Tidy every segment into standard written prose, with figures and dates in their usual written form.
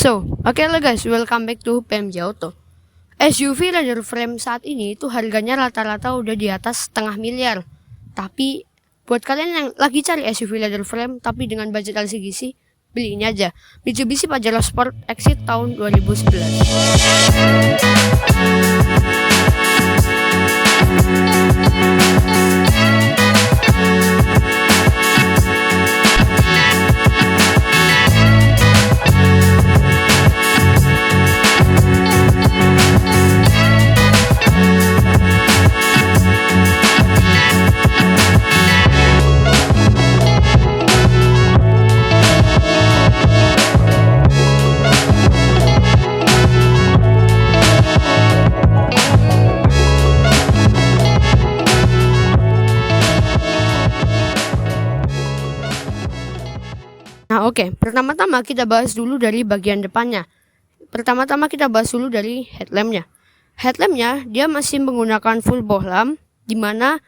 Oke lah guys, welcome back to PMJ Auto. SUV leather frame saat ini itu harganya rata-rata udah di atas setengah miliar. Tapi buat kalian yang lagi cari SUV leather frame tapi dengan budget LCGC, beli ini aja, Mitsubishi Pajero Sport Exit tahun 2011. Nah oke, pertama-tama kita bahas dulu dari bagian depannya. Pertama-tama kita bahas dulu dari headlampnya. Headlampnya dia masih menggunakan full bohlam, dimana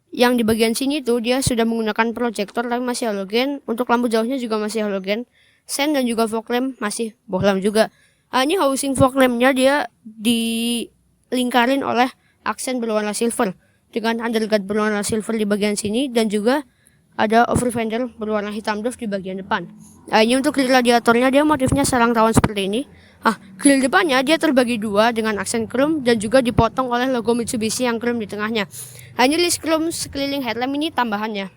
yang di bagian sini tuh dia sudah menggunakan proyektor tapi masih halogen. Untuk lampu jauhnya juga masih halogen. Sen dan juga fog lamp masih bohlam juga. Ini housing fog lampnya dia dilingkarin oleh aksen berwarna silver dengan underguard berwarna silver di bagian sini, dan juga ada over fender berwarna hitam doff di bagian depan. Ini untuk grill radiatornya dia motifnya sarang tawon seperti ini. Grill depannya dia terbagi dua dengan aksen chrome dan juga dipotong oleh logo Mitsubishi yang chrome di tengahnya. Ini list chrome sekeliling headlamp ini tambahannya.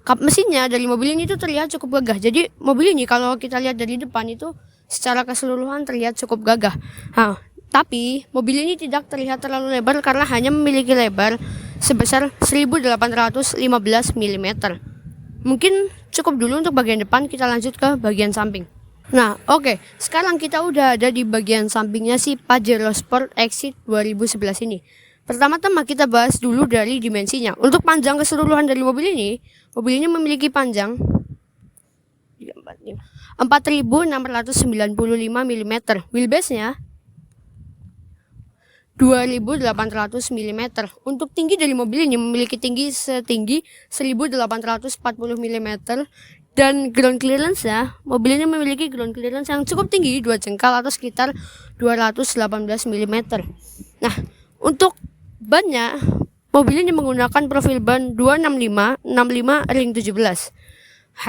Kap mesinnya dari mobil ini tuh terlihat cukup gagah. Jadi mobil ini kalau kita lihat dari depan itu secara keseluruhan terlihat cukup gagah. Tapi mobil ini tidak terlihat terlalu lebar karena hanya memiliki lebar sebesar 1815 mm. Mungkin cukup dulu untuk bagian depan, kita lanjut ke bagian samping. Nah oke, sekarang kita udah ada di bagian sampingnya si Pajero Sport Exit 2011 ini. Pertama-tama kita bahas dulu dari dimensinya. Untuk panjang keseluruhan dari mobil ini memiliki panjang 4695 mm. Wheelbase-nya 2800 mm. Untuk tinggi dari mobil ini memiliki tinggi setinggi 1840 mm, dan ground clearance ya, mobil ini memiliki ground clearance yang cukup tinggi 2 jengkal atau sekitar 218 mm. Nah, untuk bannya mobil ini menggunakan profil ban 265 65 ring 17.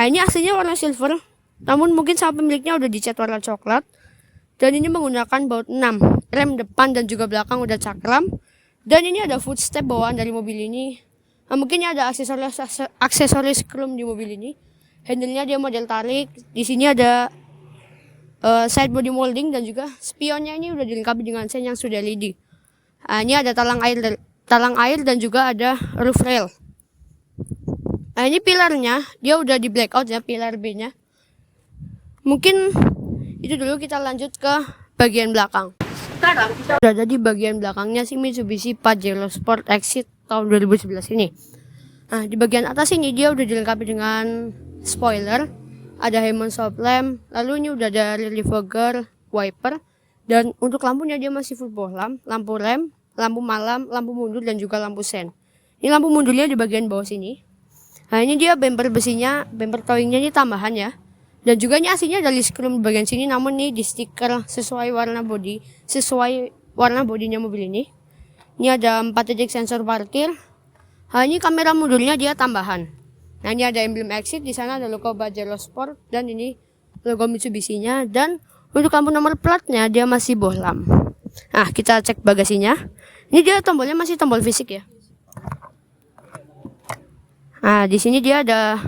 Ini aslinya warna silver, namun mungkin sama pemiliknya udah dicat warna coklat. Dan ini menggunakan baut 6, rem depan dan juga belakang udah cakram. Dan ini ada footstep bawaan dari mobil ini. Mungkin ada aksesoris chrome di mobil ini. Handle-nya dia model tarik. Di sini ada side body molding, dan juga spionnya ini udah dilengkapi dengan sen yang sudah LED. Ini ada talang air dan juga ada roof rail. Ini pilarnya dia udah di blackout ya, pilar B-nya. Mungkin itu dulu, kita lanjut ke bagian belakang. Sekarang kita udah ada di bagian belakangnya si Mitsubishi Pajero Sport Exit tahun 2011 ini. Di bagian atas ini dia udah dilengkapi dengan spoiler, ada Hemon soft lamp, lalu ini udah ada rear defogger, wiper, dan untuk lampunya dia masih full bohlam, lampu rem, lampu malam, lampu mundur, dan juga lampu sen. Ini lampu mundurnya di bagian bawah sini. Ini dia bumper besinya, bumper towingnya ini tambahan ya. Dan juga ini aslinya dari chrome di bagian sini, namun ini di stiker sesuai warna bodinya mobil ini. Ini ada 4 titik sensor parkir. Ini kamera mundurnya dia tambahan. Ini ada emblem exit, di sana ada logo Pajero Sport, dan ini logo Mitsubishi-nya. Dan untuk lampu nomor platnya dia masih bohlam. Kita cek bagasinya. Ini dia tombolnya masih tombol fisik ya. Di sini dia ada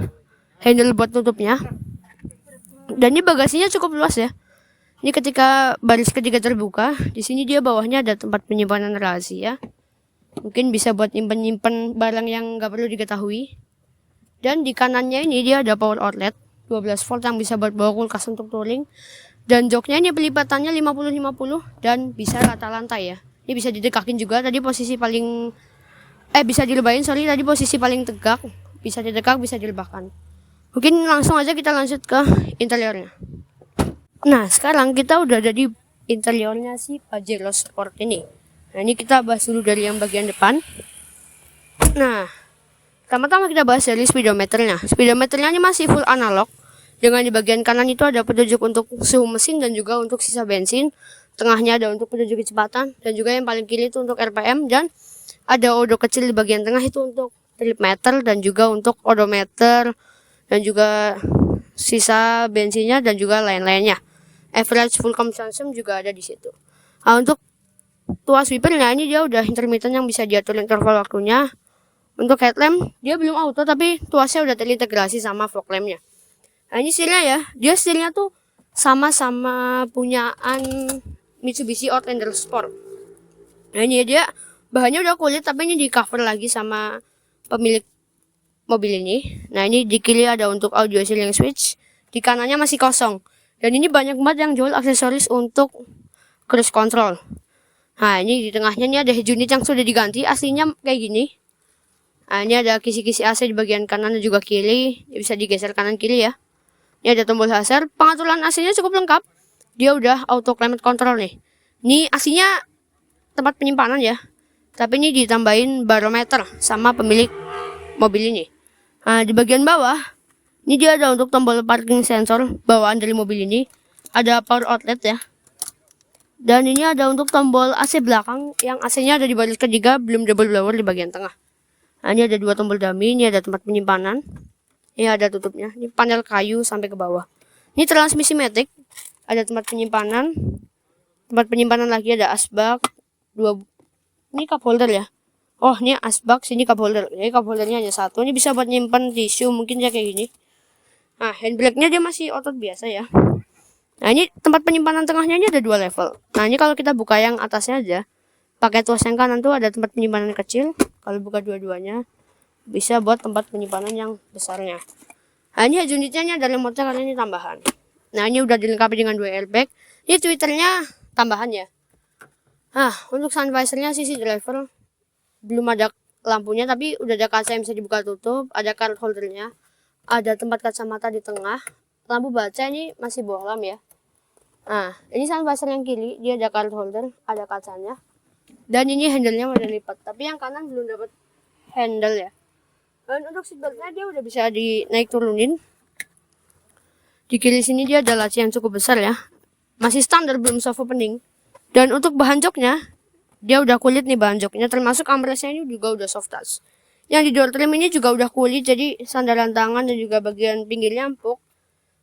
handle buat tutupnya. Dan ini bagasinya cukup luas ya. Ini ketika baris ketiga terbuka, di sini dia bawahnya ada tempat penyimpanan rahasia. Mungkin bisa buat nyimpen barang yang nggak perlu diketahui. Dan di kanannya ini dia ada power outlet 12 volt yang bisa buat bawa kulkas untuk touring. Dan joknya ini pelipatannya 50-50 dan bisa rata lantai ya. Ini bisa didekakin juga. Tadi posisi paling bisa dilebahin, tadi posisi paling tegak. Bisa didekak, bisa dilebakan. Mungkin langsung aja kita lanjut ke interiornya. Nah, sekarang kita udah ada di interiornya si Pajero Sport ini. Ini kita bahas dulu dari yang bagian depan. Nah, pertama-tama kita bahas dari speedometernya. Speedometernya ini masih full analog. Dengan di bagian kanan itu ada petunjuk untuk suhu mesin dan juga untuk sisa bensin. Tengahnya ada untuk petunjuk kecepatan, dan juga yang paling kiri itu untuk RPM, dan ada odok kecil di bagian tengah itu untuk trip meter dan juga untuk odometer dan juga sisa bensinnya dan juga lain-lainnya. Average full consumption juga ada di situ. Nah, untuk tuas wipernya ini dia udah intermittent yang bisa diatur interval waktunya. Untuk headlamp dia belum auto tapi tuasnya udah terintegrasi sama fog lampnya. Nah, ini setirnya ya, dia setirnya tuh sama-sama punyaan Mitsubishi Outlander Sport. Nah, ini dia bahannya udah kulit tapi ini di cover lagi sama pemilik mobil ini. Nah, ini di kiri ada untuk audio steering switch, di kanannya masih kosong. Dan ini banyak banget yang jual aksesoris untuk cruise control. Nah, ini di tengahnya ini ada head unit yang sudah diganti, aslinya kayak gini. Nah, ini ada kisi-kisi AC di bagian kanan dan juga kiri, bisa digeser kanan kiri ya. Ini ada tombol hazard, pengaturan AC-nya cukup lengkap. Dia udah auto climate control nih. Ini aslinya tempat penyimpanan ya, tapi ini ditambahin barometer sama pemilik mobil ini. Nah, di bagian bawah ini dia ada untuk tombol parking sensor bawaan dari mobil ini. Ada power outlet ya. Dan ini ada untuk tombol AC belakang yang AC-nya ada di baris ketiga, belum double blower di bagian tengah. Nah, ini ada dua tombol dummy, ini ada tempat penyimpanan. Ini ada tutupnya. Ini panel kayu sampai ke bawah. Ini transmisi matic. Ada tempat penyimpanan. Tempat penyimpanan lagi ada asbak. Ini cup holder ya. Oh, ini asbak, sini cup holder. Jadi cup holdernya hanya satu. Ini bisa buat nyimpan tisu, mungkin ya kayak gini. Nah, handbrake-nya dia masih otot biasa ya. Nah, ini tempat penyimpanan tengahnya ini ada 2 level. Nah, ini kalau kita buka yang atasnya aja, pakai tuas yang kanan tuh ada tempat penyimpanan kecil. Kalau buka dua-duanya, bisa buat tempat penyimpanan yang besarnya. Nah, ini unitnya ini ada remote-nya karena ini tambahan. Nah, ini udah dilengkapi dengan 2 airbag. Ini tweeternya tambahan ya. Nah, untuk sun visor-nya sisi driver belum ada lampunya, tapi udah ada kaca yang bisa dibuka tutup, ada card holdernya, ada tempat kacamata di tengah. Lampu baca ini masih bohlam ya. Nah, ini sun visor yang kiri, dia ada card holder, ada kacanya. Dan ini handle-nya udah lipat, tapi yang kanan belum dapat handle ya. Dan untuk seatbelt-nya dia udah bisa dinaik turunin. Di kiri sini dia ada laci yang cukup besar ya. Masih standar, belum soft opening. Dan untuk bahan joknya, dia udah kulit nih bahan joknya, termasuk armrestnya ini juga udah soft touch. Yang di door trim ini juga udah kulit, jadi sandaran tangan dan juga bagian pinggirnya empuk.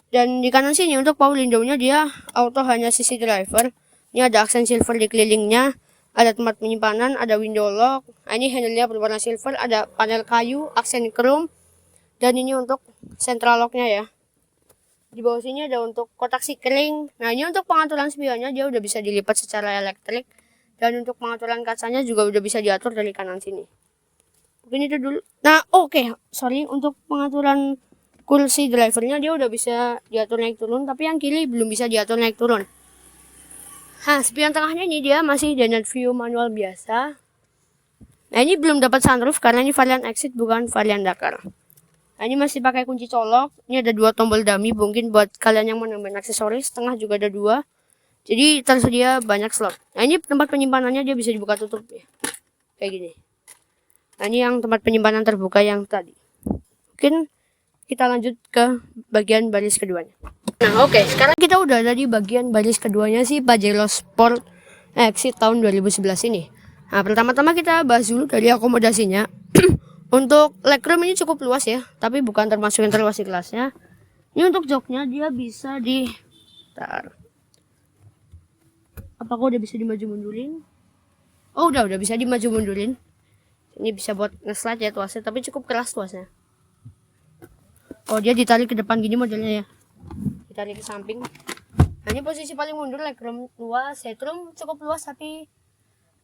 Dan di kanan sini untuk power window-nya dia auto hanya sisi driver. Ini ada aksen silver di kelilingnya, ada tempat penyimpanan, ada window lock. Nah, ini handle-nya berwarna silver, ada panel kayu, aksen chrome. Dan ini untuk central lock-nya ya. Di bawah sini ada untuk kotak sikring. Nah, ini untuk pengaturan spionnya dia udah bisa dilipat secara elektrik. Dan untuk pengaturan kacanya juga udah bisa diatur dari kanan sini. Mungkin itu dulu. Nah, oke. Sorry, untuk pengaturan kursi drivernya dia udah bisa diatur naik turun. Tapi yang kiri belum bisa diatur naik turun. Nah, spion tengahnya ini dia masih Dynamic View manual biasa. Nah, ini belum dapat sunroof karena ini varian exit bukan varian Dakar. Nah, ini masih pakai kunci colok. Ini ada 2 tombol dummy mungkin buat kalian yang mau nambahin aksesoris. Tengah juga ada 2. Jadi tersedia banyak slot. Nah, ini tempat penyimpanannya dia bisa dibuka tutup ya. Kayak gini. Nah, ini yang tempat penyimpanan terbuka yang tadi. Mungkin kita lanjut ke bagian baris keduanya. Nah, oke. Sekarang kita udah ada di bagian baris keduanya sih Pajero Sport Exit tahun 2011 ini. Nah, pertama-tama kita bahas dulu dari akomodasinya. Untuk legroom ini cukup luas ya, tapi bukan termasuk yang terluas di kelasnya. Ini untuk joknya dia bisa di apakah udah bisa dimaju mundurin? Oh, udah bisa dimaju mundurin. Ini bisa buat nge-slide ya tuasnya, tapi cukup keras tuasnya. Oh, dia ditarik ke depan gini modelnya ya. Ditarik ke samping. Nah, ini posisi paling mundur, legroom luas, headroom cukup luas tapi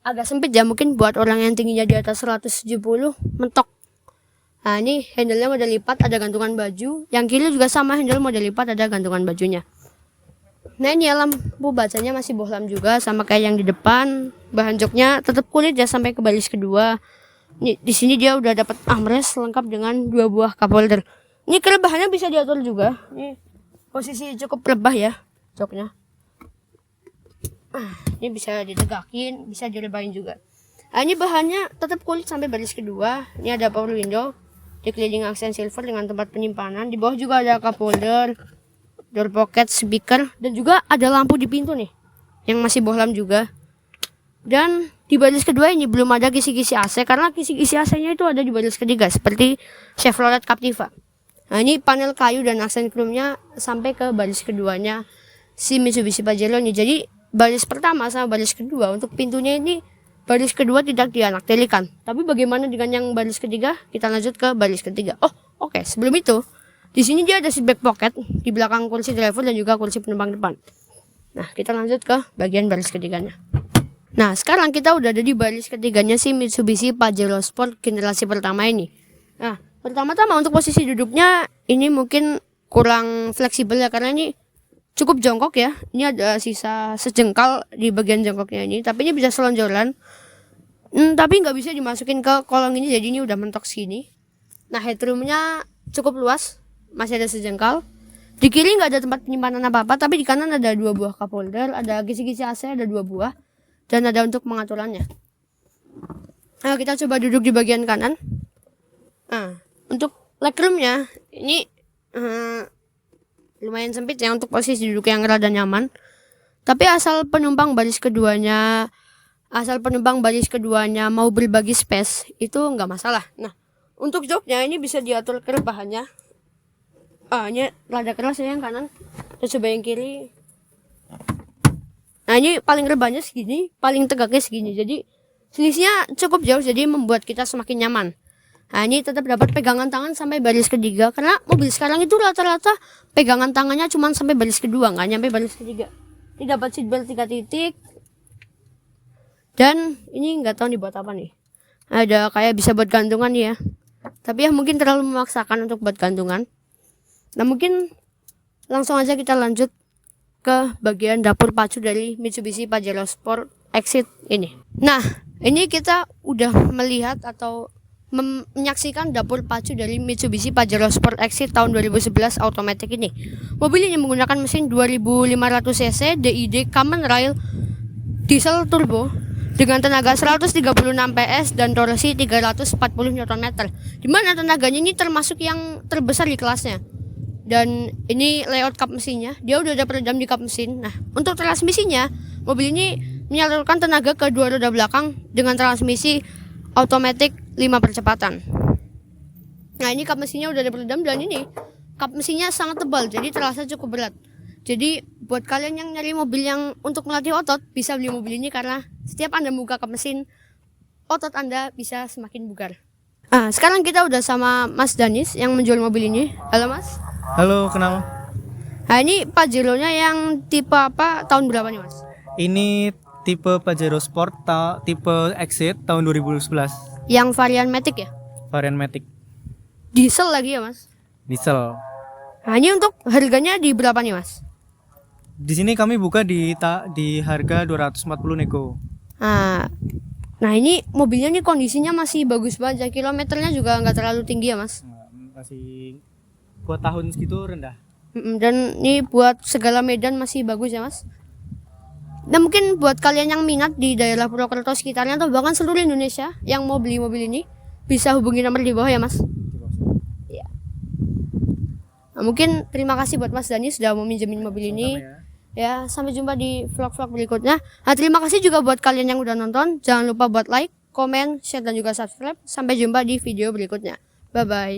agak sempit ya, mungkin buat orang yang tingginya di atas 170 mentok. Nah, ini handle-nya model lipat, ada gantungan baju. Yang kiri juga sama, handle model lipat, ada gantungan bajunya. Nah, ini lampu bacanya masih bohlam juga sama kayak yang di depan. Bahan joknya tetap kulit ya sampai ke baris kedua. Ini, di sini dia udah dapat armrest lengkap dengan 2 buah cup holder. Ini kelebahannya bisa diatur juga. Ini posisi cukup lebah ya joknya. Ini bisa ditegakin, bisa dilebahin juga. Nah, ini bahannya tetap kulit sampai baris kedua. Ini ada power window, dikelilingi aksen silver dengan tempat penyimpanan. Di bawah juga ada cup holder. door pocket, speaker, dan juga ada lampu di pintu nih yang masih bohlam juga. Dan di baris kedua ini belum ada kisi-kisi AC karena kisi-kisi AC-nya itu ada di baris ketiga seperti Chevrolet Captiva. Nah, ini panel kayu dan aksen chrome-nya sampai ke baris keduanya si Mitsubishi Pajero ini. Jadi baris pertama sama baris kedua untuk pintunya ini, baris kedua tidak dianaktilikan. Tapi bagaimana dengan yang baris ketiga? Kita lanjut ke baris ketiga. Oke. Sebelum itu, di sini dia ada seat back pocket di belakang kursi driver dan juga kursi penumpang depan. Nah, kita lanjut ke bagian baris ketiganya. Nah, sekarang kita udah ada di baris ketiganya si Mitsubishi Pajero Sport generasi pertama ini. Nah, pertama-tama untuk posisi duduknya ini mungkin kurang fleksibel ya, karena ini cukup jongkok ya. Ini ada sisa sejengkal di bagian jongkoknya ini, tapi ini bisa selonjoran. Tapi nggak bisa dimasukin ke kolong ini, jadi ini udah mentok segini. Nah, headroomnya cukup luas, masih ada sejengkal. Di kiri nggak ada tempat penyimpanan apa-apa, tapi di kanan ada 2 buah cup holder, ada kisi-kisi AC, ada 2 buah. Dan ada untuk pengaturannya. Nah, kita coba duduk di bagian kanan. Nah, untuk legroomnya ini lumayan sempit ya untuk posisi duduk yang rada nyaman. Tapi asal penumpang baris keduanya mau berbagi space itu nggak masalah. Nah, untuk joknya ini bisa diatur kerebahannya. Ini rada keras ya yang kanan. Kita coba yang kiri. Nah, ini paling rebahnya segini, paling tegaknya segini. Jadi selisihnya cukup jauh, jadi membuat kita semakin nyaman. Nah, ini tetap dapat pegangan tangan sampai baris ketiga, karena mobil sekarang itu rata-rata pegangan tangannya cuma sampai baris kedua, nggak nyampe baris ketiga. Ini dapat seat belt 3 titik. Dan ini nggak tahu dibuat apa nih. Ada kayak bisa buat gantungan ya. Tapi ya mungkin terlalu memaksakan untuk buat gantungan. Nah, mungkin langsung aja kita lanjut ke bagian dapur pacu dari Mitsubishi Pajero Sport Exit ini. Nah, ini kita udah melihat atau menyaksikan dapur pacu dari Mitsubishi Pajero Sport Exit tahun 2011 automatic ini. Mobil ini menggunakan mesin 2500 cc DID Common Rail diesel turbo dengan tenaga 136 PS dan torsi 340 Nm. Dimana tenaganya ini termasuk yang terbesar di kelasnya. Dan ini layout kap mesinnya, dia udah ada peredam di kap mesin. Nah, untuk transmisinya, mobil ini menyalurkan tenaga ke 2 roda belakang dengan transmisi otomatis 5 percepatan. Nah, ini kap mesinnya udah ada peredam dan ini kap mesinnya sangat tebal, jadi terasa cukup berat. Jadi buat kalian yang nyari mobil yang untuk melatih otot, bisa beli mobil ini karena setiap Anda buka kap mesin, otot Anda bisa semakin bugar. Sekarang kita udah sama Mas Danis yang menjual mobil ini. Halo Mas. Halo, kenal. Nah, ini Pajero-nya yang tipe apa, tahun berapa nih Mas? Ini tipe Pajero Sport tipe Exit tahun 2011. Yang varian Matic ya? Varian Matic. Diesel lagi ya Mas? Diesel. Nah, ini untuk harganya di berapa nih Mas? Di sini kami buka di harga 240 nego. Nah, ini mobilnya nih kondisinya masih bagus banget. Kilometernya juga nggak terlalu tinggi ya Mas? Masih buat tahun segitu rendah. Dan ini buat segala medan masih bagus ya Mas. Dan mungkin buat kalian yang minat di daerah Purwokerto sekitarnya atau bahkan seluruh Indonesia yang mau beli mobil ini, bisa hubungi nomor di bawah ya Mas. Ya. Nah, mungkin terima kasih buat Mas Dani sudah mau minjemin mobil ini. Ya, sampai jumpa di vlog-vlog berikutnya. Nah, terima kasih juga buat kalian yang udah nonton. Jangan lupa buat like, komen, share dan juga subscribe. Sampai jumpa di video berikutnya. Bye bye.